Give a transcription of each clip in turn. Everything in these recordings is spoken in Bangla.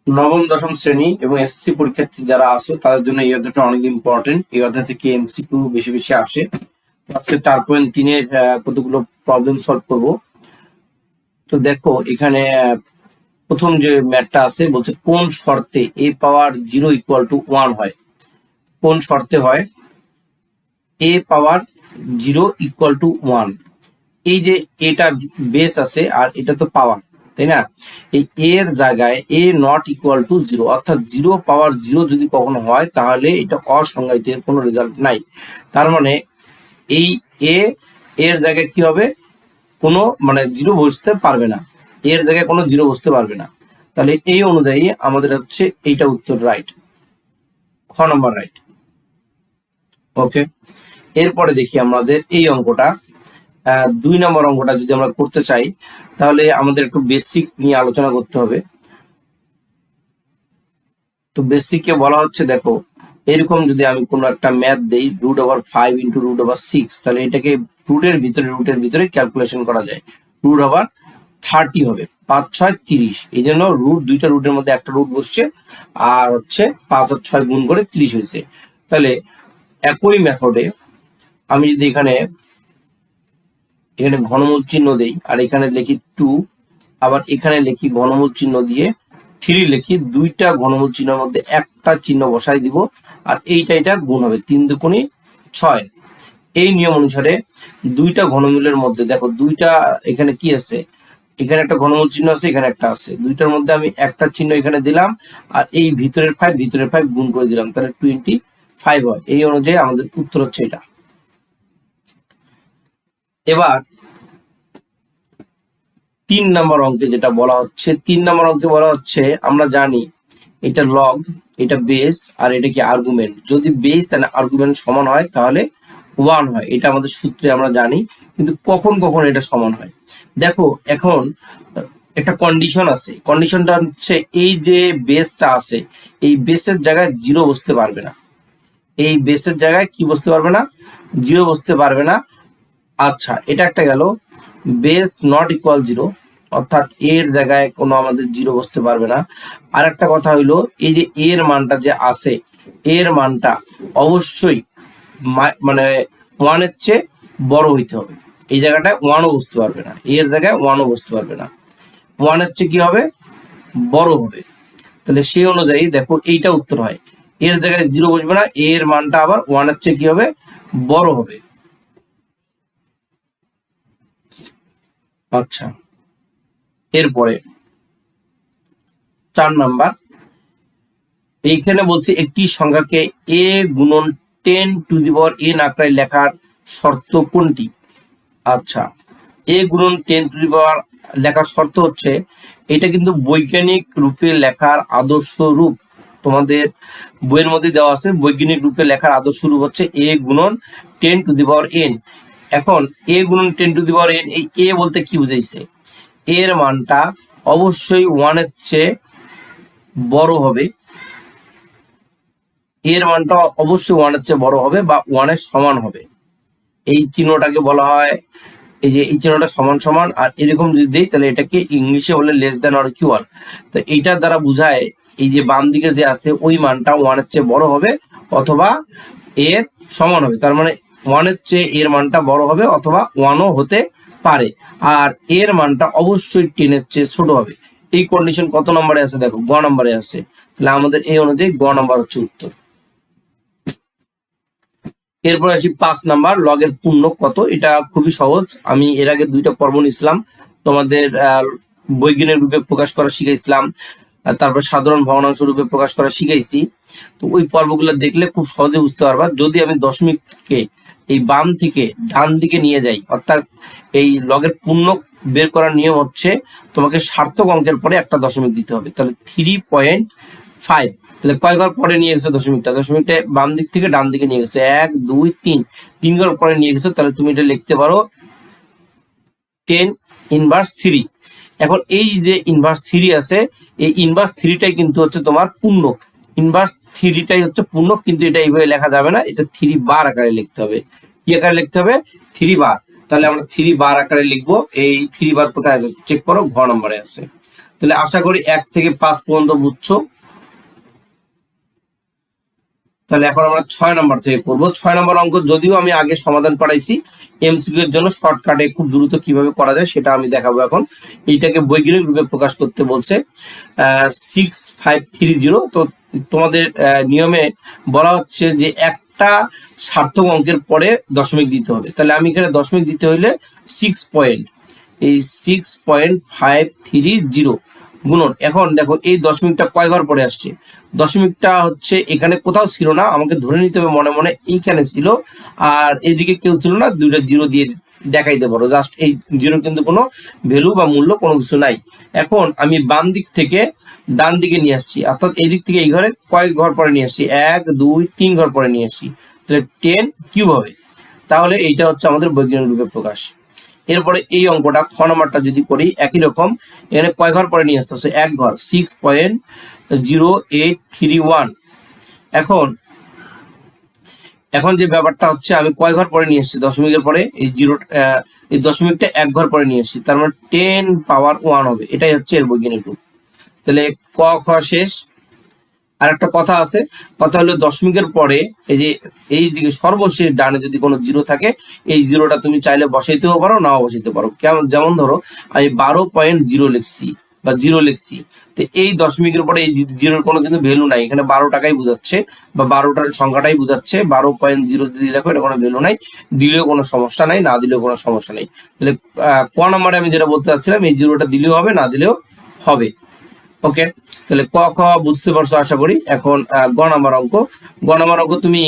নবম দশম শ্রেণী এবং এসএসসি পরীক্ষার্থী যারা আছে তাদের জন্য এই অধ্যায়টা অনেক ইম্পর্টেন্ট। এই অধ্যায় থেকে এমসিকিউ বেশি বেশি আসে। তো আজকে 4.3 কতগুলো প্রবলেম সলভ করব। তো দেখো এখানে প্রথম যে ম্যাথটা আছে বলছে কোন শর্তে a পাওয়ার 0 ইকুয়াল টু 1 হয়। কোন শর্তে হয় a পাওয়ার 0 ইকুয়াল টু 1। এই যে এটা বেস আছে আর এটা তো পাওয়ার, তাই না? এই এর জায়গায় a নট ইকুয়াল টু 0, অর্থাৎ 0 পাওয়ার 0 যদি কখনো হয় তাহলে এটা অসংজ্ঞায়িত, এর কোনো রেজাল্ট নাই। তার মানে এই a এর জায়গায় কি হবে, কোনো মানে 0 বসতে পারবে না, এর জায়গায় কোনো 0 বসতে পারবে না। তাহলে এই অনুযায়ী আমাদের হচ্ছে এইটা উত্তর রাইট, খ নম্বর রাইট। ওকে, এরপরে দেখি আমাদের এই অঙ্কটা 2 নম্বর অঙ্কটা যদি আমরা করতে চাই তাহলে আমাদের একটু বেসিক নিয়ে আলোচনা করতে হবে। তো বেসিকে বলা হচ্ছে দেখো এরকম যদি আমি কোনো একটা ম্যাথ দেই √5 ইন্টু √6, তাহলে এটাকে রুটের ভিতরে ক্যালকুলেশন করা যায়। √30 হবে, 5 6 30, এই জন্য দুইটা রুটের মধ্যে একটা রুট বসছে আর হচ্ছে 5 আর 6 গুণ করে 30 হয়েছে। তাহলে একই মেথডে আমি যদি এখানে ঘনমূল চিহ্ন দেই আর এখানে লিখি 2, আবার এখানে লিখি ঘনমূল চিহ্ন দিয়ে 3 লিখি, দুইটা ঘনমূল চিহ্নের মধ্যে একটা চিহ্ন বসাই দিব আর এটা গুণ হবে, 3 দুগুণে 6। এই নিয়ম অনুসারে দুইটা ঘনমূলের মধ্যে দেখো দুইটা এখানে কি আছে, এখানে একটা ঘনমূল চিহ্ন আছে, এখানে একটা আছে, দুইটার মধ্যে আমি একটা চিহ্ন এখানে দিলাম আর এই ভিতরের 5 গুণ করে দিলাম, তাহলে 25 হয়। এই অনুযায়ী আমাদের উত্তর হচ্ছে এটা। এবার 3 নম্বর অঙ্কে যেটা বলা হচ্ছে, 3 নম্বর অঙ্কে বলা হচ্ছে আমরা জানি এটা লগ, এটা বেস আর এটা কি আর্গুমেন্ট। যদি বেস আর আর্গুমেন্ট সমান হয় তাহলে 1 হয়, এটা আমাদের সূত্রে আমরা জানি। কিন্তু কখন কখন এটা সমান হয় দেখো, এখন একটা কন্ডিশন আছে। কন্ডিশনটা হচ্ছে এই যে বেসটা আছে, এই বেসের জায়গায় 0 বসতে পারবে না। এই বেসের জায়গায় কি বসতে পারবে না, 0 বসতে পারবে না। আচ্ছা, এটা একটা গেল। বেস নট ইকুয়াল 0, অর্থাৎ এর জায়গায় কোনো আমাদের 0 বসতে পারবে না। আর একটা কথা হইলো এই যে এর মানটা যে আছে, এর মানটা অবশ্যই মানে 1 এর চেয়ে বড় হইতে হবে। এই জায়গাটায় 1ও বসতে পারবে না, এর জায়গায় 1ও বসতে পারবে না, 1 এর চেয়ে কি হবে, বড় হবে। তাহলে সেই অনুযায়ী দেখো এইটা উত্তর হয়, এর জায়গায় 0 বসবে না, এর মানটা আবার 1 এর চেয়ে কি হবে, বড় হবে। আচ্ছা, এরপরে 4 নাম্বার, এইখানে বলছে একটি সংখ্যাকে a গুণন 10 টু দি পাওয়ার n আকারে লেখার শর্ত কোনটি। আচ্ছা, a গুণন 10 টু দি পাওয়ার লেখার শর্ত হচ্ছে, এটা কিন্তু বৈজ্ঞানিক রূপে লেখার আদর্শ রূপ। তোমাদের বইয়ের মধ্যে দেওয়া আছে বৈজ্ঞানিক রূপে লেখার আদর্শ রূপ হচ্ছে a গুণন 10 টু দি পাওয়ার n। এখন a গুণন 10 টু দি পাওয়ার n, এই a বলতে কি বুঝাইছে, এর মানটা অবশ্যই 1 এর চেয়ে বড় হবে, এর মানটা অবশ্যই 1 এর চেয়ে বড় হবে বা 1 এর সমান হবে। এই চিহ্নটাকে বলা হয়, এই যে এই চিহ্নটা সমান সমান আর এরকম যদি দেই তাহলে এটাকে ইংলিশে বলে লেস দ্যান অর ইকুয়াল। তো এইটার দ্বারা বোঝায় এই যে বাম দিকে যে আছে ওই মানটা 1 এর চেয়ে বড় হবে অথবা এর সমান হবে। তার মানে 1 এর চেয়ে এর মানটা বড় হবে অথবা 1ও হতে পারে, আর এর মানটা অবশ্যই 10 এর চেয়ে ছোট হবে। এই কন্ডিশন কত নম্বরে আছে দেখো, গ নম্বরে আছে। তাহলে আমাদের এই অনুযায়ী গ নম্বর হচ্ছে উত্তর। এরপর আসি 5 নাম্বার, লগের পূর্ণ কত। এটা খুবই সহজ, আমি এর আগে 2টা পর্ব নিয়েছিলাম, তোমাদের বৈজ্ঞানিক রূপে প্রকাশ করা শিখাইছিলাম, তারপর সাধারণ ভগ্নাংশ রূপে প্রকাশ করা শিখাইছি। তো ওই পর্বগুলো দেখলে খুব সহজে বুঝতে পারবা। যদি আমি দশমিককে এই বাম থেকে ডান দিকে নিয়ে যাই, অর্থাৎ এই লগের পূর্ণ বের করার নিয়ম হচ্ছে তোমাকে সার্থক অঙ্কের পরে একটা দশমিক দিতে হবে। তাহলে 3.5, তাহলে কয় ঘর পরে নিয়ে গেছে দশমিকটা, দশমিকটা বাম দিক থেকে ডান দিকে নিয়ে গেছে 1 2 3 ঘর পরে নিয়ে গেছে। তাহলে তুমি এটা লিখতে পারো 10 ইনভার্স 3। এখন এই যে ইনভার্স 3 আছে, এই ইনভার্স 3টাই কিন্তু হচ্ছে তোমার পূর্ণ, ইনভার্স 3টাই হচ্ছে পূর্ণ, কিন্তু এটা এইভাবে লেখা যাবে না, এটা 3 বার আকারে লিখতে হবে। কি আকারে লিখতে হবে, 3 বার। তাহলে আমরা 3 বার আকারে লিখবো। এই 3 বার কোথায় আছে চেক করো, ঘ নম্বরে আছে। তাহলে আশা করি 1 থেকে 5 পর্যন্ত বুঝছো। তাহলে এখন আমরা 6 নম্বর থেকে করব। 6 নম্বর অঙ্ক যদিও আমি আগে সমাধান করাইছি, এমসিকিউ এর জন্য শর্টকাটে খুব দ্রুত কিভাবে করা যায় সেটা আমি দেখাবো এখন। এইটাকে বৈজ্ঞানিক রূপে প্রকাশ করতে বলছে 6530। তো তোমাদের নিয়মে বলা হচ্ছে যে একটা সার্থক অঙ্কের পরে দশমিক দিতে হবে। তাহলে আমি এখানে দশমিক দিতে হইলে 6.530 গুণন। এখন দেখো এই দশমিকটা কয় ঘর পরে আসছে, দশমিকটা হচ্ছে এখানে কোথাও ছিল না, আমাকে ধরে নিতে হবে মনে মনে এইখানে ছিল, আর এদিকে কেউ ছিল না, দুইটা জিরো দিয়ে দেখাইতে পারো। জাস্ট এই জিরো কিন্তু কোনো ভ্যালু বা মূল্য কোনো কিছু নাই। এখন আমি বাম দিক থেকে ডান দিকে নিয়ে আসছি, অর্থাৎ এই দিক থেকে এই ঘরে কয়েক ঘর পরে নিয়ে আসছি, 1 2 3 ঘর পরে নিয়ে আসছি, তাহলে 10 কিউব হবে। তাহলে এইটা হচ্ছে আমাদের বৈজ্ঞানিক রূপে প্রকাশ। এরপরে এই অঙ্কটা খ নাম্বারটা যদি করি একই রকম, এখানে কয় ঘর পরে নিয়ে আসতেছে, এক ঘর, 6.0831। এখন যে ব্যাপারটা হচ্ছে আমি কয় ঘর পরে নিয়ে এসেছি, দশমিকের পরে এই এই দশমিকটা এক ঘর পরে নিয়ে এসেছি, তার মানে 10 পাওয়ার 1 হবে। এটাই হচ্ছে এর বৈজ্ঞানিক রূপ। তাহলে ক খ শেষ। আর একটা কথা আছে, কথা হলো দশমিকের পরে এই যে এই দিকে সর্বশেষ ডানে যদি কোনো জিরো থাকে, এই জিরোটা তুমি চাইলে বসাইতেও পারো, নাও বসাইতে পারো। কেমন, যেমন ধরো আমি 12.0 লিখছি বা 0 লিখছি, তো এই দশমিকের পরে এই জিরোর কোনো কিন্তু ভ্যালু নাই, এখানে 12 টাকাই বোঝাচ্ছে বা 12টার সংখ্যাটাই বোঝাচ্ছে। 12.0 দিয়ে দেখো এটা কোনো ভ্যালু নাই, দিলেও কোনো সমস্যা নাই, না দিলেও কোনো সমস্যা নেই। তাহলে ক নম্বরে আমি যেটা বলতে চাচ্ছিলাম, এই জিরোটা দিলেও হবে, না দিলেও হবে। ওকে, তাহলে ক খ বুঝতে পারছো আশা করি। এখন গ নম্বর অঙ্ক। গ নম্বর অঙ্ক তুমি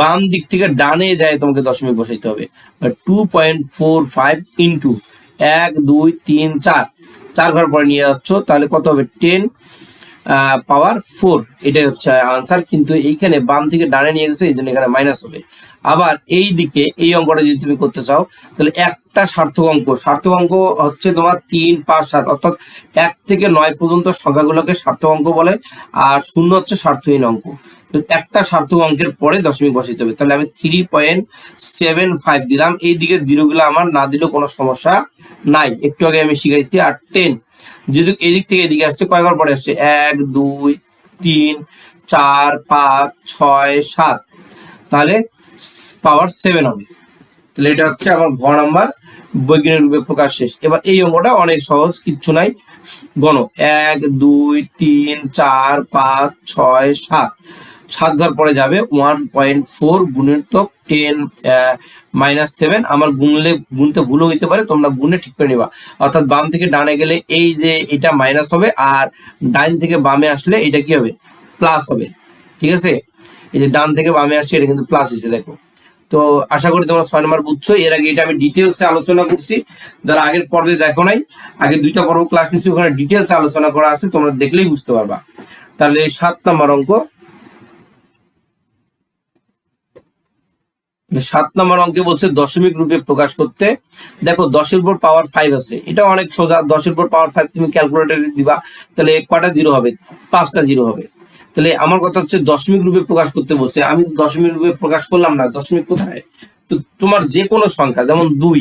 বাম দিক থেকে ডানে যায় তোমাকে দশমিক বসাইতে হবে। 2.45 ইন্টু 1 2 3 4, 4 ঘর পরে নিয়ে যাচ্ছ, তাহলে কত হবে, 10 পাওয়ার 4। এটাই হচ্ছে আনসার। কিন্তু এইখানে বাম থেকে ডানে নিয়ে গেছে, এই জন্য এখানে মাইনাস হবে। আবার এই দিকে এই অঙ্কটা যদি তুমি করতে চাও, তাহলে একটা সার্থক অঙ্ক হচ্ছে তোমার 3 5 7, অর্থাৎ 1 থেকে 9 পর্যন্ত সংখ্যাগুলোকে সার্থক অঙ্ক বলে, আর 0 হচ্ছে স্বার্থহীন অঙ্ক। একটা সার্থক অঙ্কের পরে দশমিক বসাইতে হবে। তাহলে আমি 3.75 দিলাম, এই দিকের জিরোগুলো আমার না দিলেও কোনো সমস্যা নাই, একটু আগে আমি শিখাইছি। আর 10 যদি এদিক থেকে এদিকে আসছে, কয় ঘর পরে আসছে, 1 2 3 4 5 6 7, তাহলে পাওয়ার 7 হবে। তাহলে এটা হচ্ছে আমার ঘ নাম্বার, বৈজ্ঞানিক রূপে প্রকাশ শেষ। এবার এই অঙ্কটা অনেক সহজ, কিচ্ছু নাই, গণ 1 2 3 4 5 6 7, 7 ঘর পরে যাবে 1.4 গুণিতক 10 -7। আমার গুনতে ভুলও হইতে পারে, তোমরা গুনে ঠিক করে নিবা। অর্থাৎ বাম থেকে ডানে গেলে এই যে এটা মাইনাস হবে, আর ডান থেকে বামে আসলে এটা কি হবে, প্লাস হবে। ঠিক আছে, এই যে ডান থেকে বামে আসছে এটা কিন্তু প্লাস হয়েছে, দেখো। তো আশা করি তোমরা 6 নম্বর বুঝছো। এর আগে এটা আমি ডিটেলসে আলোচনা করছি, যারা আগের পর্বে দেখো নাই, আগে 2টা পর্ব ক্লাস নিচ্ছি, ওখানে ডিটেলসে আলোচনা করা আছে, তোমরা দেখলেই বুঝতে পারবা। তাহলে 7 নম্বর অঙ্ক। 7 নম্বর অঙ্কে বলছে দশমিক রূপে প্রকাশ করতে। দেখো 10 এর উপর পাওয়ার 5 আছে, এটা অনেক সোজা। 10 এর উপর পাওয়ার 5 তুমি ক্যালকুলেটরে দিবা, তাহলে কয়টা জিরো হবে, 5টা জিরো হবে। তাহলে আমার কথা হচ্ছে দশমিক রূপে প্রকাশ করতে বলছে, আমি তো দশমিক রূপে প্রকাশ করলাম না, দশমিক কোথায়। তো তোমার যে কোনো সংখ্যা, যেমন 2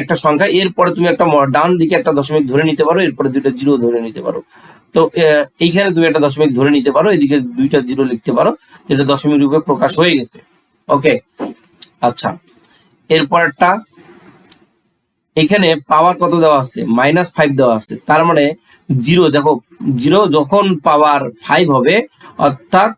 একটা সংখ্যা, এরপরে তুমি একটা ডান দিকে একটা দশমিক ধরে নিতে পারো, এরপরে 2টা জিরো ধরে নিতে পারো। তো এইখানে তুমি একটা দশমিক ধরে নিতে পারো, এদিকে 2টা জিরো লিখতে পারো, এটা দশমিক রূপে প্রকাশ হয়ে গেছে। ওকে, আচ্ছা, এরপরটা এখানে পাওয়ার কত দেওয়া আছে, -5 দেওয়া আছে, তার মানে জিরো। দেখো জিরো যখন পাওয়ার 5 হবে, অর্থাৎ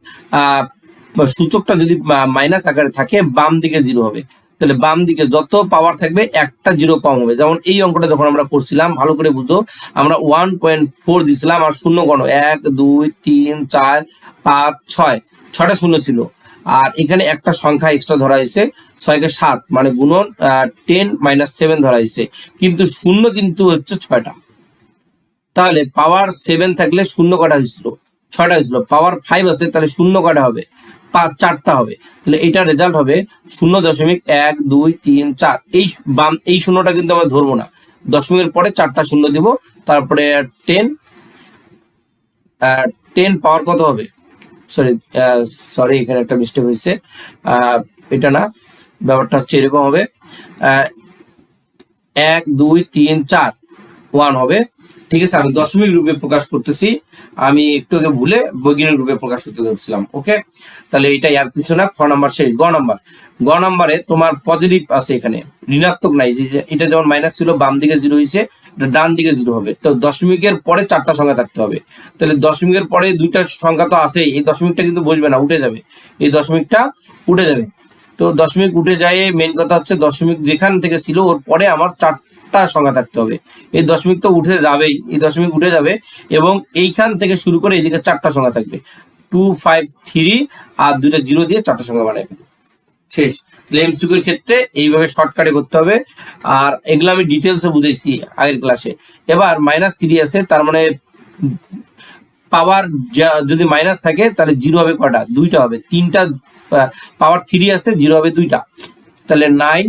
সূচকটা যদি মাইনাস আকারে থাকে, বাম দিকে জিরো হবে। তাহলে বাম দিকে যত পাওয়ার থাকবে একটা জিরো কম হবে। যেমন এই অঙ্কটা যখন আমরা করছিলাম, ভালো করে বুঝো, আমরা 1.4 দিছিলাম, আর শূন্য গণ 1 2 3 4 5 6, 6টা শূন্য ছিল, আর এখানে একটা সংখ্যা এক্সট্রা ধরা হয়েছে, 6 কে 7, মানে গুণন 10 -7 ধরা হয়েছে, কিন্তু শূন্য কিন্তু হচ্ছে 6টা। তাহলে পাওয়ার 7 থাকলে শূন্য কটা হয়েছিল, 6টা হয়েছিল। পাওয়ার 5 আছে, তাহলে শূন্য কটা হবে, 4টা হবে। তাহলে এটা রেজাল্ট হবে 0.1 2 3 4। এই শূন্যটা কিন্তু আমরা ধরবো না, দশমিকের পরে 4টা শূন্য দিব, তারপরে 10 পাওয়ার কত হবে, সরি এখানে একটা মিস্টেক হয়েছে, এটা না, ব্যাপারটা হচ্ছে এরকম হবে, 1 2 3 4 1 হবে, ঠিক আছে, আমি দশমিক রূপে প্রকাশ করতেছি, আমি একটু আগে ভুলে বৈজ্ঞানিক রূপে প্রকাশ করতে ধরছিলাম। ওকে, তাহলে এটা আর কিছু না। খ নাম্বার শেষ। গ নাম্বারে তোমার পজিটিভ আছে, এখানে ঋণাত্মক নাই, যে এটা যেমন মাইনাস ছিল বাম দিকে 0 হয়েছে, এটা ডান দিকে 0 হবে। তো দশমিকের পরে 4টা সংখ্যা থাকতে হবে। তাহলে দশমিকের পরে 2টা সংখ্যা তো আছেই, এই দশমিকটা কিন্তু বসবে না, উঠে যাবে, এই দশমিকটা উঠে যাবে। তো দশমিক উঠে যায়, মেন কথা হচ্ছে দশমিক যেখান থেকে ছিল ওর পরে আমার 4টা সংখ্যা থাকতে হবে। এই দশমিক তো উঠে যাবেই, এই দশমিক উঠে যাবে, এবং এইখান থেকে শুরু করে এইদিকে 4টা সংখ্যা থাকবে, 2 5 3, আর 2টা 0 দিয়ে 4টা সংখ্যা বানাবে, শেষ। তাহলে এমসিকিউর ক্ষেত্রে এইভাবে শর্টকাটে করতে হবে, আর এগুলো আমি ডিটেলসে বুঝাইছি আগের ক্লাসে। এবার -3 আছে, তার মানে পাওয়ার যদি মাইনাস থাকে তাহলে 0 হবে কয়টা? 2টা হবে। 3টা পাওয়ার 3 আছে, 0 হবে 2টা, তাহলে 9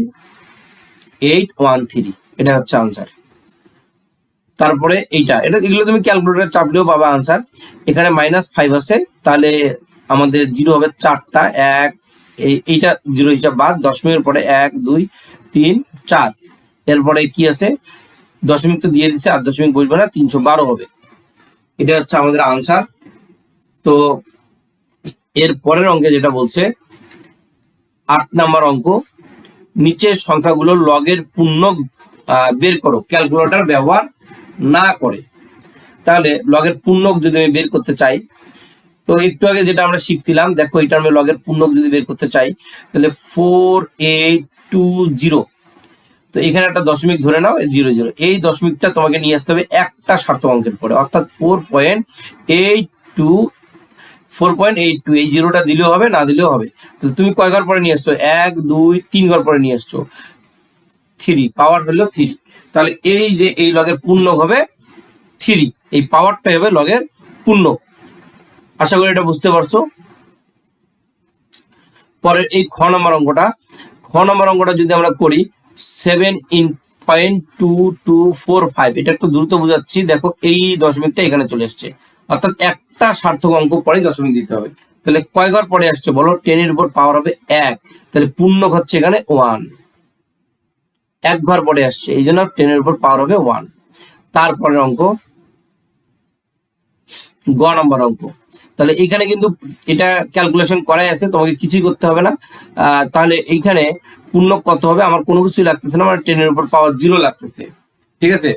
8 1 3, এটা হচ্ছে আনসার। তারপরে এগুলো তুমি ক্যালকুলেটর চাপলেও পাবা আনসার। এখানে -5 আছে, তাহলে আমাদের 0 হবে 4টা, 1 এইটা 0 হিসাব বাদ, দশমিকের পরে 1 2 3 4, এরপরে কি আছে? দশমিক তো দিয়ে দিচ্ছে, আর দশমিক বসবে না, 312 হবে। এটা হচ্ছে আমাদের আনসার। তো এর পরের অঙ্কে যেটা বলছে 8 নাম্বার অঙ্ক, নিচের সংখ্যাগুলো লগের পূর্ণক বের করো ক্যালকুলেটর ব্যবহার না করে। তাহলে লগের পূর্ণক যদি আমি বের করতে চাই, তো একটু আগে যেটা আমরা শিখছিলাম, দেখো এটা আমি লগের পূর্ণক যদি বের করতে চাই, তাহলে 4820, তো এখানে একটা দশমিক ধরে নাও, 0 0, এই দশমিকটা তোমাকে নিয়ে আসতে হবে একটা সার্থক অঙ্কের পরে, অর্থাৎ 4.82, এই 0টা দিলেও হবে, না দিলেও হবে। তো তুমি কয় ঘর পরে নিয়ে আসছো? 1 2 3 ঘর পরে নিয়ে আসছো, 3, পাওয়ার হলো 3। তাহলে এই যে এই লগের পূর্ণক হবে 3, এই পাওয়ারটা হবে লগের পূর্ণক। আশা করি এটা বুঝতে পারছো। পরে এই খ নম্বর অঙ্কটা যদি আমরা করি 7.2245, এটা একটু দ্রুত বুঝাচ্ছি, দেখো এই দশমিকটা এখানে চলে আসছে, অর্থাৎ একটা সার্থক অঙ্ক পরে দশমিক দিতে হবে। তাহলে কয় ঘর পরে আসছে বলো? 10 এর উপর পাওয়ার হবে 1, তাহলে পূর্ণক হচ্ছে এখানে 1, 1 ঘর পরে আসছে, এই জন্য 10 এর উপর পাওয়ার হবে 1। তারপরের অঙ্ক গ নম্বর অঙ্ক, তাহলে এখানে কিন্তু এটা ক্যালকুলেশন করাই আছে, তোমাকে কিছুই করতে হবে না। তাহলে এইখানে পূর্ণক কত হবে? আমার কোনো কিছুই লাগতেছে না, মানে 10 এর উপর পাওয়ার 0 লাগতেছে। ঠিক আছে,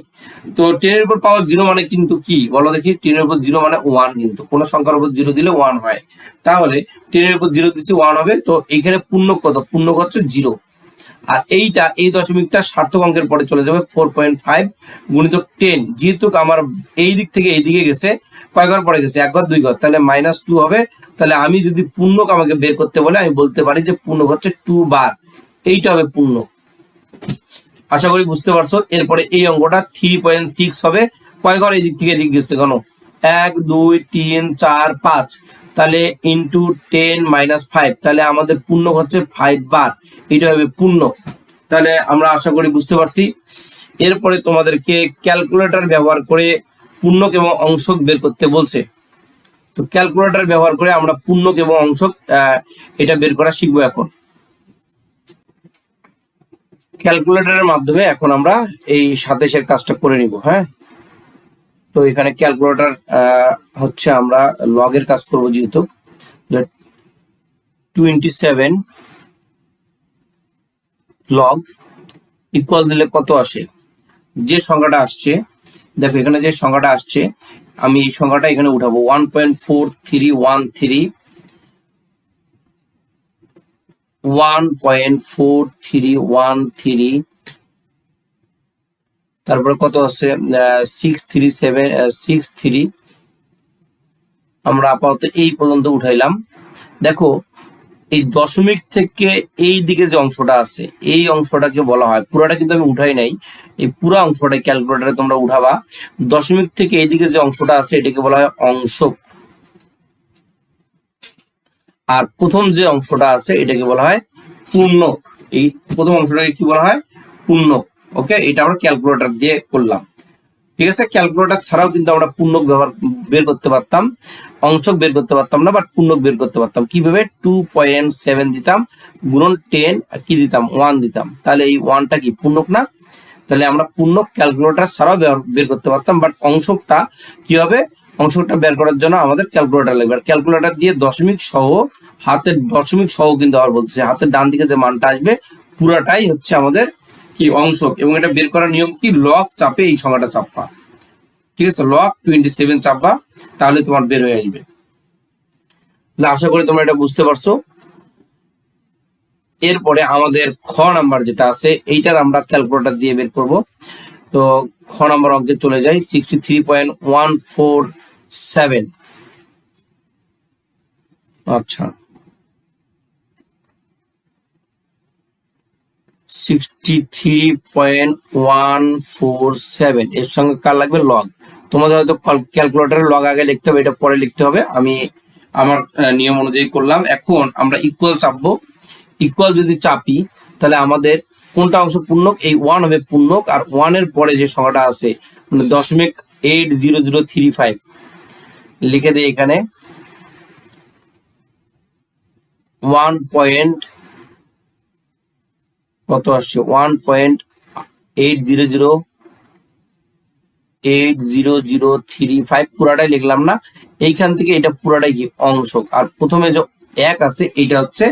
তো 10 এর উপর পাওয়ার 0 মানে কিন্তু কি বলো দেখি? 10 এর উপর 0 মানে 1, কিন্তু কোনো সংখ্যার উপর 0 দিলে 1 হয়, তাহলে 10 এর উপর 0 দিচ্ছি 1 হবে। তো এইখানে পূর্ণক কত? পূর্ণক হচ্ছে 0, আর এই দশমিকটা সার্থক অঙ্কের পরে চলে যাবে 4.5 গুণিতক 10, যেহেতু আমার এই দিক থেকে এই দিকে গেছে, কয় ঘর পরে গেছে? 1 ঘর 2 ঘর, তাহলে -2 হবে। তাহলে আমি যদি পূর্ণক আমাকে বের করতে বলে, আমি বলতে পারি যে পূর্ণক হচ্ছে 2 বার, এইটা হবে পূর্ণক। আশা করি বুঝতে পারছো। এরপরে এই অঙ্কটা 3.6 হবে, কয় ঘর এই দিক থেকে এদিক গেছে? কেন? 1 2 3 4 5, তাহলে ইন্টু 10 -5, তাহলে আমাদের পূর্ণক হচ্ছে 5 বার, এটা হবে পূর্ণক। তাহলে আমরা আশা করি বুঝতে পারছি। এরপরে তোমাদেরকে ক্যালকুলেটর ব্যবহার করে পূর্ণক এবং অংশক বের করতে বলছে। তো ক্যালকুলেটর ব্যবহার করে আমরা পূর্ণক এবং অংশক এটা বের করা শিখবো। এখন ক্যালকুলেটরের মাধ্যমে এখন আমরা এই 27-এর কাজটা করে নিব। হ্যাঁ, তো এখানে ক্যালকুলেটর হচ্ছে আমরা লগের কাজ করব, যেহেতু 27 লগ ইকুয়াল দিলে কত আসে? যে সংখ্যাটা আসছে, দেখো এখানে যে সংখ্যাটা আসছে, আমি এই সংখ্যাটা এখানে উঠাবো 1.4313, 1.4313, তারপরে কত আছে? 63763, আমরা আপাতত এই পর্যন্ত উঠাইলাম। দেখো এই দশমিক থেকে এই দিকে যে অংশটা আছে, এই অংশটাকে বলা হয়, পুরাটা কিন্তু আমি উঠাই নাই, এই পুরো অংশটা ক্যালকুলেটরে তোমরা উঠাবা। দশমিক থেকে এই দিকে যে অংশটা আছে এটাকে বলা হয় অংশক, আর প্রথম যে অংশটা আছে এটাকে বলা হয় পূর্ণক। এই প্রথম অংশটাকে কি বলা হয়? পূর্ণক। ওকে, এটা আমরা ক্যালকুলেটর দিয়ে করলাম। ঠিক আছে, ক্যালকুলেটর ছাড়াও কিন্তু আমরা পূর্ণক বের করতে পারতাম, অংশক বের করতে পারতাম না, বাট পূর্ণক বের করতে পারতাম। কিভাবে? 2.7 দিতাম গুণন 10, কি দিতাম? 1 দিতাম, তাহলে এই 1টা কি পূর্ণক না? তাহলে আমরা পূর্ণক ক্যালকুলেটর ছাড়াও বের করতে পারতাম, বাট অংশকটা কি হবে, অংশকটা বের করার জন্য আমাদের ক্যালকুলেটর লাগবে। আর ক্যালকুলেটর দিয়ে দশমিক সহ, হাতের দশমিক সহ কিন্তু আবার বলতেছে, হাতের ডান দিকে যে মানটা আসবে পুরাটাই হচ্ছে আমাদের কি অংশক। এবং এটা বের করার নিয়ম কি, লগ চাপে এই সংখ্যাটা চাপবা, ঠিক আছে, লগ 27 চাপবা, তাহলে তোমার বের হয়ে আসবে। আশা করি তোমরা এটা বুঝতে পারছো। এরপরে আমাদের খ নাম্বার যেটা আছে, এইটার আমরা ক্যালকুলেটর দিয়ে বের করব। তো খ নাম্বার অঙ্কে চলে যাই, 63.147। আচ্ছা, 63.147 এর সঙ্গে কার লাগবে, লগ। তোমাদের হয়তো ক্যালকুলেটরের লগ আগে লিখতে হবে, এটা পরে লিখতে হবে, আমি আমার নিয়ম অনুযায়ী করলাম। এখন আমরা ইকুয়াল চাপবো। ইকুয়াল যদি চাপি তাহলে আমাদের কোনটা অংশ পূর্ণক, এই 1 হবে পূর্ণক, আর 1 এর পরে যে সংখ্যাটা আছে মানে 0.80035 লিখে দিই এখানে 1 পয়েন্ট কত আসছে, 1.80035 পুরাটাই লিখলাম না, এইখান থেকে এটা পুরাটাই কি অংশক, আর প্রথমে যে 1 আছে এটা হচ্ছে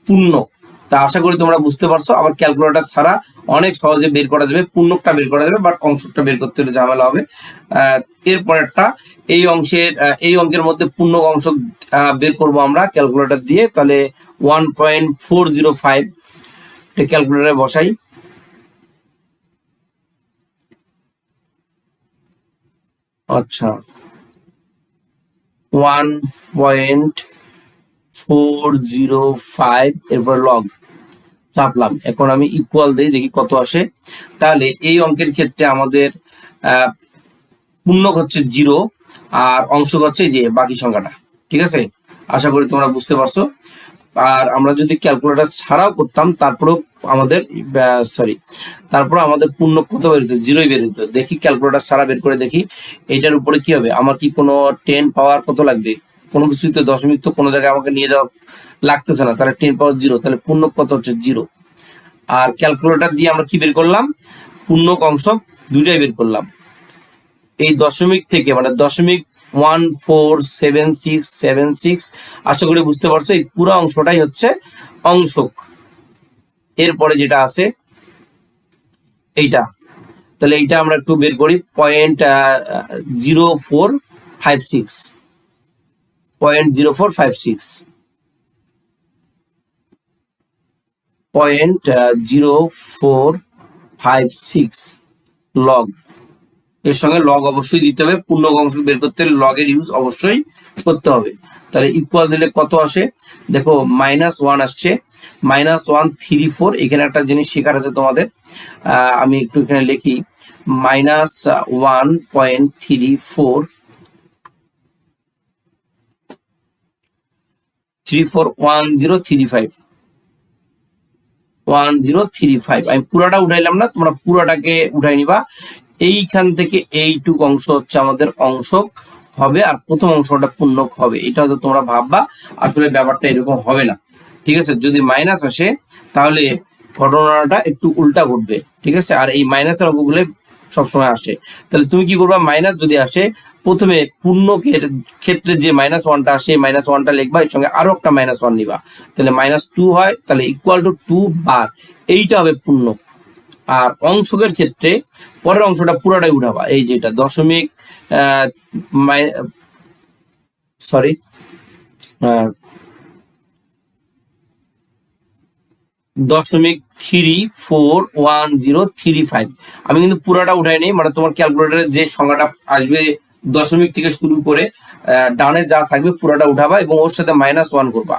পূর্ণক। তা আশা করি তোমরা বুঝতে পারছো। আবার ক্যালকুলেটর ছাড়া অনেক সহজে বের করা যাবে, পূর্ণকটা বের করা যাবে, বাট অংশকটা বের করতে হলে ঝামেলা হবে। এরপরেরটা, এই অংশের এই অঙ্কের মধ্যে পূর্ণক অংশ বের করব আমরা ক্যালকুলেটর দিয়ে। তাহলে 1.405 ক্যালকুলেটরে বসাই। আচ্ছা, 1.405 এরপর লগ চাপলাম। এখন আমি ইকুয়াল দিই, দেখি কত আসে। তাহলে এই অঙ্কের ক্ষেত্রে আমাদের পূর্ণক হচ্ছে 0 আর অংশক হচ্ছে যে বাকি সংখ্যাটা, ঠিক আছে। আশা করি তোমরা বুঝতে পারছো। আর আমরা যদি ক্যালকুলেটর ছাড়াও করতাম তারপরেও আমাদের পূর্ণক কত বেরোতো, 0ই বেরোতো। দেখি ক্যালকুলেটর ছাড়া বের করে দেখি এইটার উপরে কি হবে। আমার কি কোনো 10 পাওয়ার কত লাগবে, কোনো কিছুই তো দশমিক তো কোনো জায়গায় আমাকে নিয়ে যাওয়া লাগতেছে না, তাহলে 10 পাওয়ার 0, তাহলে পূর্ণক কত হচ্ছে 0। আর ক্যালকুলেটর দিয়ে আমরা কি বের করলাম, পূর্ণক অংশক দুইটাই বের করলাম। এই দশমিক থেকে মানে 0.147676, আশা করি বুঝতে পারছো। এই পুরো অংশটাই হচ্ছে অংশক। এরপরে যেটা আছে এইটা, তাহলে এইটা আমরা একটু বের করি। 0.0456 0.0456 লগ। এর সঙ্গে লগ অবশ্যই দিতে হবে, পূর্ণক অংশ বের করতে হলে লগের ইউজ অবশ্যই করতে হবে। তাহলে ইকুয়াল দিলে কত আসে দেখো, -1 আসছে, -134। এখানে একটা জিনিস শেখার আছে তোমাদের, আমি একটু এখানে লিখি, -1.34 1035। আমি পুরাটা উঠাইলাম না, তোমরা পুরাটাকে উঠাই নিবা। এইখান থেকে এইটুক অংশ হচ্ছে আমাদের অংশক হবে, আর প্রথম অংশটা পূর্ণক হবে। এটা হয়তো তোমরা ভাববা, আসলে ব্যাপারটা এরকম হবে না, ঠিক আছে। যদি মাইনাস আসে তাহলে ঘটনাটা একটু উল্টা ঘটবে, ঠিক আছে। আর এই মাইনাসের অঙ্কগুলো সবসময় আসে। তাহলে তুমি কি করবা, মাইনাস যদি আসে প্রথমে পূর্ণকের ক্ষেত্রে যে -1টা আসে, -1টা লিখবা, এর সঙ্গে আরো একটা -1 নিবা, তাহলে -2 হয়, তাহলে ইকুয়াল টু 2 বার, এইটা হবে পূর্ণক। আর অংশকের ক্ষেত্রে পরের অংশটা পুরোটাই উঠাবা, এই যেটা দশমিক সরি 0.341035। আমি কিন্তু পুরোটা উঠাই নেই, মানে তোমার ক্যালকুলেটরে যে সংখ্যাটা আসবে দশমিক থেকে শুরু করে ডানে যা থাকবে পুরোটা উঠাবা এবং ওর সাথে -1 করবা।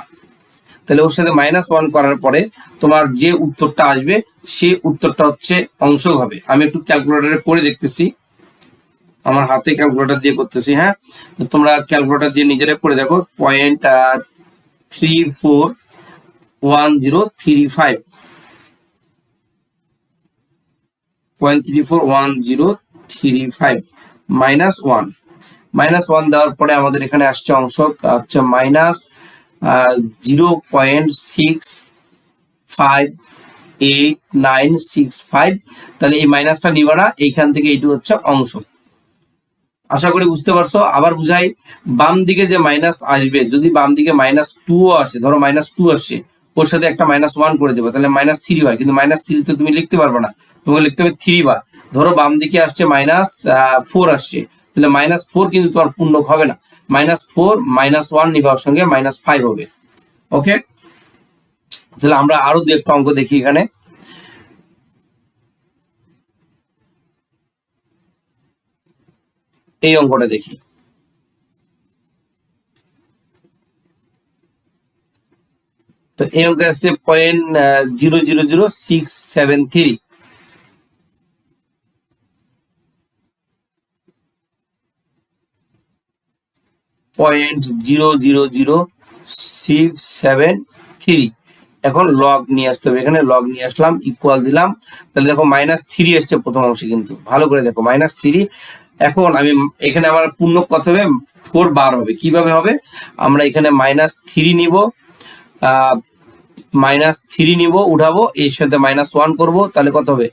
তাহলে ওর সাথে -1 করার পরে তোমার যে উত্তরটা আসবে সে উত্তরটা হচ্ছে অংশক হবে। আমি একটু ক্যালকুলেটরে করে দেখতেছি, আমার হাতে ক্যালকুলেটর দিয়ে করতেছি। হ্যাঁ, তো তোমরা ক্যালকুলেটর দিয়ে নিজেরা করে দেখো। 0.341035 0.341035 -1 দেওয়ার পরে আমাদের এখানে আসছে অংশক হচ্ছে -0.651 8965। তাহলে এই মাইনাসটা নিবা না, এইখান থেকে এইটু হচ্ছে অংশ। আশা করি বুঝতে পারছো। আবার বুঝাই, বাম দিকে যে মাইনাস আসবে, যদি বাম দিকে -2 আসে, ধরো -2 আসছে, ওর সাথে একটা -1 করে দেবো, তাহলে -3 হয়। কিন্তু -3 তো তুমি লিখতে পারবে না, তোমাকে লিখতে হবে 3 বার। ধরো বাম দিকে আসছে -4 আসছে, তাহলে -4 কিন্তু তোমার পূর্ণক হবে না। -4 -1 নিবা, ওর সঙ্গে -5 হবে। ওকে, তাহলে আমরা আরো দু একটা অঙ্ক দেখি এখানে। এই অঙ্কটা দেখি। তো এই অঙ্কে আছে 0.000673। .0000673। এখন লগ নিয়ে আসতে হবে, এখানে লগ নিয়ে আসলাম, ইকুয়াল দিলাম। তাহলে দেখো -3 আসছে প্রথম অংশে, কিন্তু ভালো করে দেখো -3। এখন আমি এখানে আমার পূর্ণ কত হবে, 4 বার হবে। কিভাবে হবে, আমরা এখানে -3 নিব, -3 নিব, উঠাবো, এর সাথে -1 করব, তাহলে কত হবে,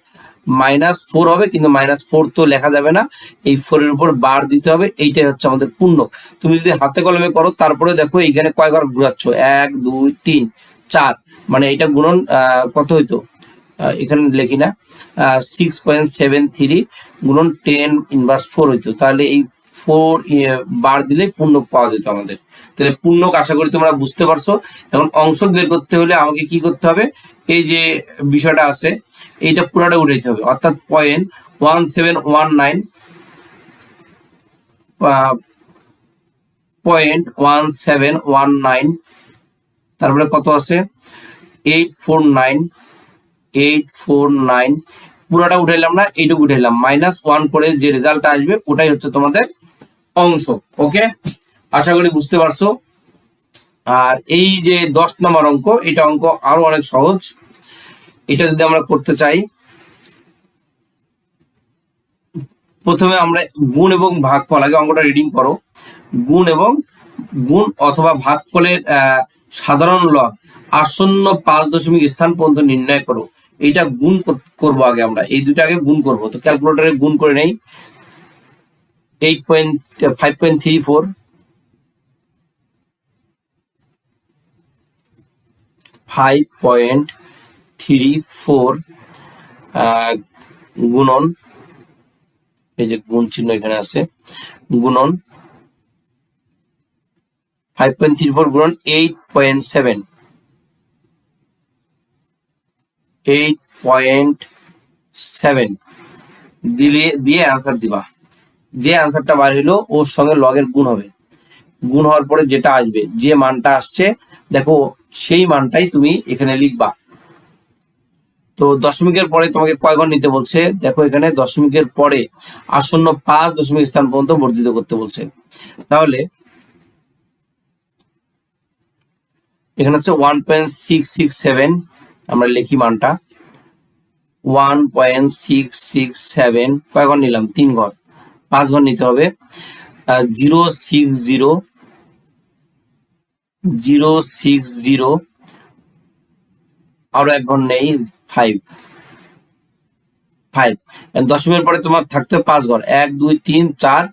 -4 হবে। কিন্তু -4 তো লেখা যাবে না, এই 4 এর উপর বার দিতে হবে। এইটাই হচ্ছে আমাদের পূর্ণক। তুমি যদি হাতে কলমে করো, তারপরে দেখো এইখানে কয়বার ঘুরাচ্ছ, 1 2 3 4, মানে এটা গুণন কত হইতো, এখানে লিখি না, 6.73 গুণন 10^4 হইতো। তাহলে এই 4 বার দিলে পূর্ণক পাওয়া যেত আমাদের। তাহলে পূর্ণক আশা করি তোমরা বুঝতে পারছো। এখন অংশক বের করতে হলে আমাকে কি করতে হবে, এই যে বিষয়টা আছে, এইটা পুরাটা উঠাইতে হবে, অর্থাৎ 0.1719, 0.1719, তারপরে কত আছে 849, পুরাটা উঠাইলাম না, এইটুকু উঠাইলাম, -1 করে যে রেজাল্ট আসবে ওটাই হচ্ছে তোমাদের অংশ। ওকে, আশা করি বুঝতে পারছো। আর এই যে 10 নম্বর অঙ্ক, এটা অঙ্ক আরো অনেক সহজ। এটা যদি আমরা করতে চাই, প্রথমে আমরা গুণ এবং ভাগফল, আগে অঙ্কটা রিডিং করো। গুণ অথবা ভাগফলের সাধারণ লব আসন্ন 5 দশমিক স্থান পর্যন্ত নির্ণয় করো। এটা গুণ করব, আগে আমরা এই দুটো আগে গুণ করব। তো ক্যালকুলেটরে গুণ করে নেই। 5.34 গুণন, এই যে গুণ চিহ্ন এখানে আছে, গুণন 5.34 গুণন 8.7, 8.7 দিয়ে অ্যান্সার দিবা। যে অ্যান্সারটা বার হইলো ওর সঙ্গে লগের গুণ হবে। গুণ হওয়ার পরে যেটা আসবে, যে মানটা আসছে দেখো, সেই মানটাই তুমি এখানে লিখবা। তো দশমিকের পরে তোমাকে কয় ঘর নিতে বলছে, দেখো এখানে দশমিকের পরে আসন্ন 5 দশমিক স্থান পর্যন্ত বর্ধিত করতে বলছে। তাহলে এখানে হচ্ছে 1.667, আমরা লিখি মানটা 1.667, কয় ঘর নিলাম, 3 ঘর, 5 ঘর নিতে হবে। 0.60 আরো 1 ঘর নেই, 5 দশমিকের পরে তোমার থাকতে হবে 5 ঘর, 1 2 3 4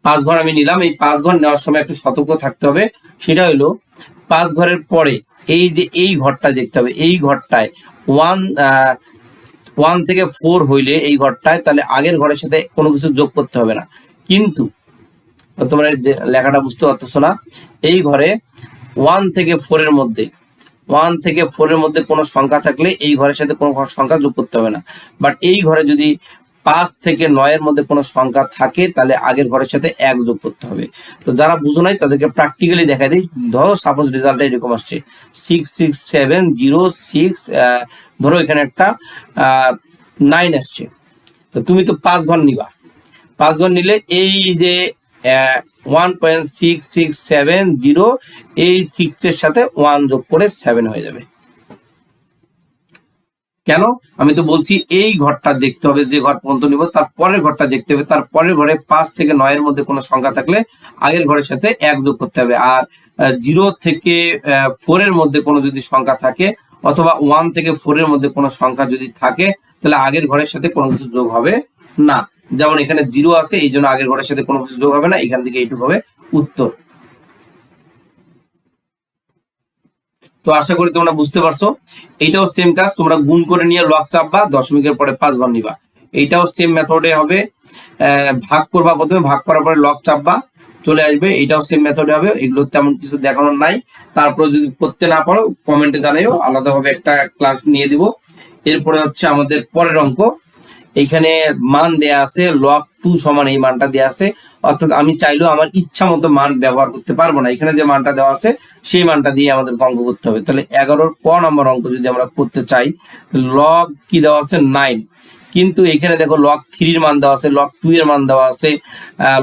5 ঘর আমি নিলাম। এই 5 ঘর নেওয়ার সময় একটু সতর্ক থাকতে হবে, সেটা হলো 5 ঘরের পরে এই যে এই ঘরটা দেখতে হবে, এই ঘরটায় 1 থেকে 4 হইলে এই ঘরটায়, তাহলে আগের ঘরের সাথে কোনো কিছু যোগ করতে হবে না। কিন্তু তোমরা লেখাটা বুঝতে পারতেছো না, এই ঘরে 1 থেকে 4 এর মধ্যে, 1 থেকে 4 এর মধ্যে কোনো সংখ্যা থাকলে এই ঘরের সাথে কোনো সংখ্যা যোগ করতে হবে না। বাট এই ঘরে যদি 5 থেকে 9 এর মধ্যে কোনো সংখ্যা থাকে, তাহলে আগের ঘরের সাথে 1 যোগ করতে হবে। তো যারা বুঝো নাই তাদেরকে প্র্যাকটিক্যালি দেখাই দিই। ধরো সাপোজ রেজাল্টটা এরকম আসছে 66706, ধরো এখানে একটা 9 আসছে। তো তুমি তো 5 ঘর নিবা, 5 ঘর নিলে এই যে 1.6670, এই 6 এর সাথে 1 যোগ করে 7 হয়ে যাবে। কেন, আমি তো বলছি এই ঘরটা দেখতে হবে, যে ঘর পর্যন্ত নিব তার পরের ঘরটা দেখতে হবে, তার পরের ঘরে 5 থেকে 9 এর মধ্যে কোনো সংখ্যা থাকলে আগের ঘরের সাথে 1 যোগ করতে হবে। আর 0 থেকে 4 এর মধ্যে কোনো যদি সংখ্যা থাকে, অথবা 1 থেকে 4 এর মধ্যে কোনো সংখ্যা যদি থাকে তাহলে আগের ঘরের সাথে কোনো কিছু যোগ হবে না। যেমন এখানে 0 আছে, এই জন্য আগের ঘরের সাথে কোনো কিছু যোগ হবে না, এখান থেকে এইটুকু হবে উত্তর। তো আশা করি তোমরা বুঝতে পারছো। এইটাও সেম কাজ, তোমরা গুণ করে নিয়ে লগ চাপবা, দশমিকের পরে 5 বার নিবা। এইটাও সেম মেথডে হবে, ভাগ করবা, প্রথমে ভাগ করার পরে লগ চাপবা, চলে আসবে। এটাও সেম মেথডে হবে, এগুলো তেমন কিছু দেখানোর নাই। তারপরে যদি করতে না পারো কমেন্টে জানাইও, আলাদাভাবে একটা ক্লাস নিয়ে দিব। এরপরে হচ্ছে আমাদের পরের অঙ্ক। এইখানে মান দেয়া আছে log 2 সমান এই মানটা দেয়া আছে, অর্থাৎ আমি চাইলেও আমার ইচ্ছা মতো মান ব্যবহার করতে পারবো না। এখানে যে মানটা দেওয়া আছে সেই মানটা দিয়ে আমাদের অঙ্ক করতে হবে। তাহলে 11 ক নম্বর অঙ্ক যদি আমরা করতে চাই, log কি দেওয়া আছে 9, কিন্তু এখানে দেখো log 3 এর মান দেওয়া আছে, log 2 এর মান দেওয়া আছে,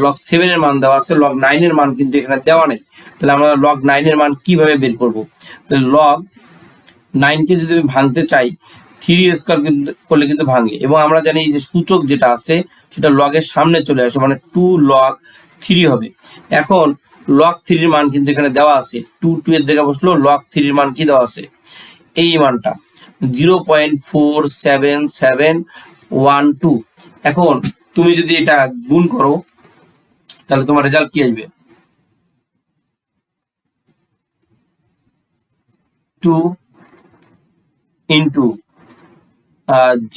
log 7 এর মান দেওয়া আছে, log 9 এর মান কিন্তু এখানে দেওয়া নেই। তাহলে আমরা log 9 এর মান কিভাবে বের করব? তাহলে log 9 কে যদি আমি ভাঙতে চাই 3 স্কয়ার করলে কিন্তু ভাঙে, এবং আমরা জানি যে সূচক যেটা আছে সেটা লগের সামনে চলে আসে, মানে 2 log 3 হবে। এখন log 3 এর মান কিন্তু এখানে দেওয়া আছে, 2 এর জায়গায় বসলো, log 3 এর মান কি দেওয়া আছে এই মানটা 0.47712। এখন তুমি যদি এটা গুণ করো তাহলে তোমার রেজাল্ট কি আসবে? 2 into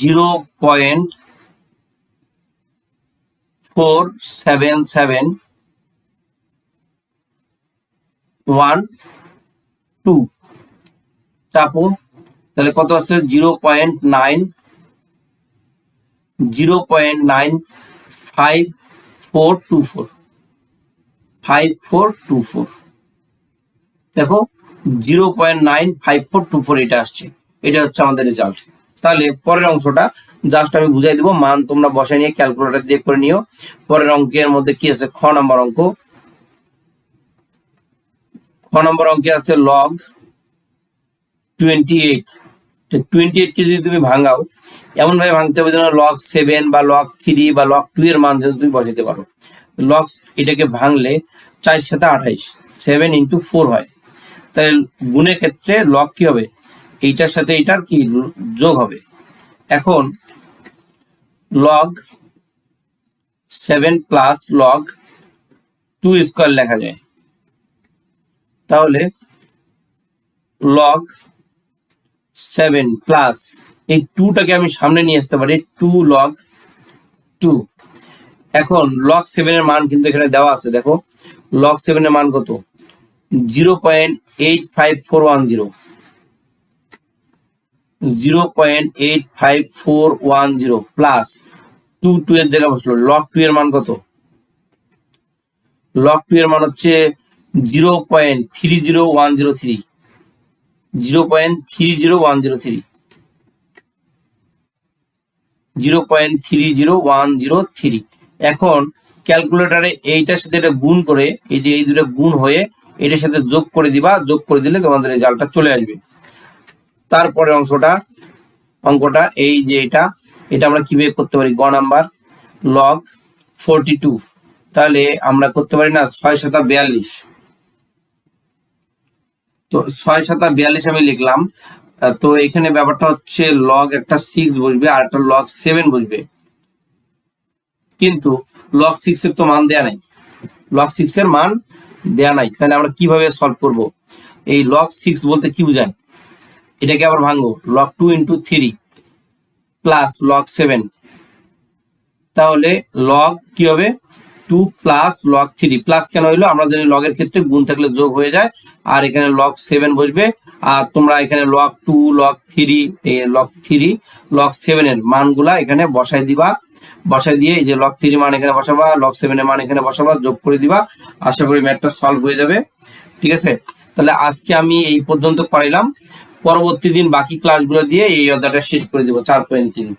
0.47712 চাপো, তাহলে কত আছে 0.5424 দেখো 0.95424 এটা আসছে, এটা হচ্ছে আমাদের রেজাল্ট। তাহলে পরের অংশটা জাস্ট আমি বুঝাই দিব, মান তোমরা বসাই নিয়ে ক্যালকুলেটর দিয়ে করে নিও। পরের অঙ্কের মধ্যে কি আছে? খ নম্বর অঙ্ক। খ নম্বর অঙ্কে আছে log 28। 28 কে যদি তুমি ভাঙাও এমন ভাবে ভাঙতে হবে যেন log 7 বা log 3 বা log 2 এর মান যেন তুমি বসাতে পারো। log এটাকে ভাঙলে 4 × 7 = 28, 7 × 4 হয়। তাহলে গুণের ক্ষেত্রে log কি হবে? এইটার সাথে এইটার কি যোগ হবে। এখন log 7 প্লাস log 2 স্কয়ার লেখা যায়। তাহলে log 7 প্লাস এই 2টাকে আমি সামনে নিয়ে আসতে পারি, 2 log 2। এখন log 7 এর মান কিন্তু এখানে দেওয়া আছে, দেখো log 7 এর মান কত? 0.85410, 0.85410 প্লাস 2 এর জায়গায় বসলো, log 2 এর মান কত? log 2 এর মান হচ্ছে 0.30103, 0.30103। এখন ক্যালকুলেটরে এইটার সাথে এটা গুণ করে, এই যে এই দুটো গুণ হয়ে এটার সাথে যোগ করে দিবা, যোগ করে দিলে তোমাদের রেজাল্টটা চলে আসবে। তারপরে অঙ্কটা এই যে এটা আমরা কিভাবে করতে পারি? গ নাম্বার log 42। তাহলে আমরা করতে পারি না 6 × 7 = 42। তো 6 × 7 = 42 আমি লিখলাম। তো এখানে ব্যাপারটা হচ্ছে log একটা 6 বসবে আর একটা log 7 বসবে, কিন্তু log 6 এর তো মান দেয়া নাই, log 6 এর মান দেয়া নাই। তাহলে আমরা কিভাবে সলভ করব? এই log 6 বলতে কি বোঝায়? এটাকে আবার ভাঙবো, log 2 × 3 প্লাস log 7। তাহলে log কি হবে? 2 প্লাস log 3। প্লাস কেন হইলো? আমরা জানি log এর ক্ষেত্রে গুণ থাকলে যোগ হয়ে যায়, আর এখানে log 7 বসবে। আর তোমরা এখানে log 2 log 3 log 7 এর মানগুলা এখানে বসাই দিবা, বসাই দিয়ে এই যে log 3 মান এখানে বসাবা, log 7 এর মান এখানে বসাবা, যোগ করে দিবা। আশা করি ম্যাথটা সলভ হয়ে যাবে। ঠিক আছে, তাহলে আজকে আমি এই পর্যন্ত করাইলাম, পরবর্তী দিন বাকি ক্লাসগুলো দিয়ে এই অধ্যায়টা শেষ করে দিব 4.3।